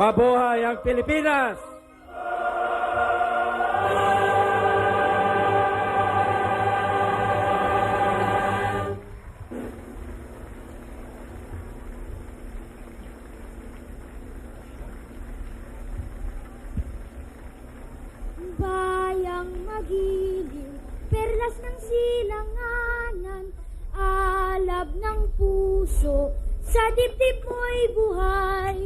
Mabuhay ang Pilipinas! Bayang magiliw, perlas ng silanganan, alab ng puso, sa dibdib mo'y buhay.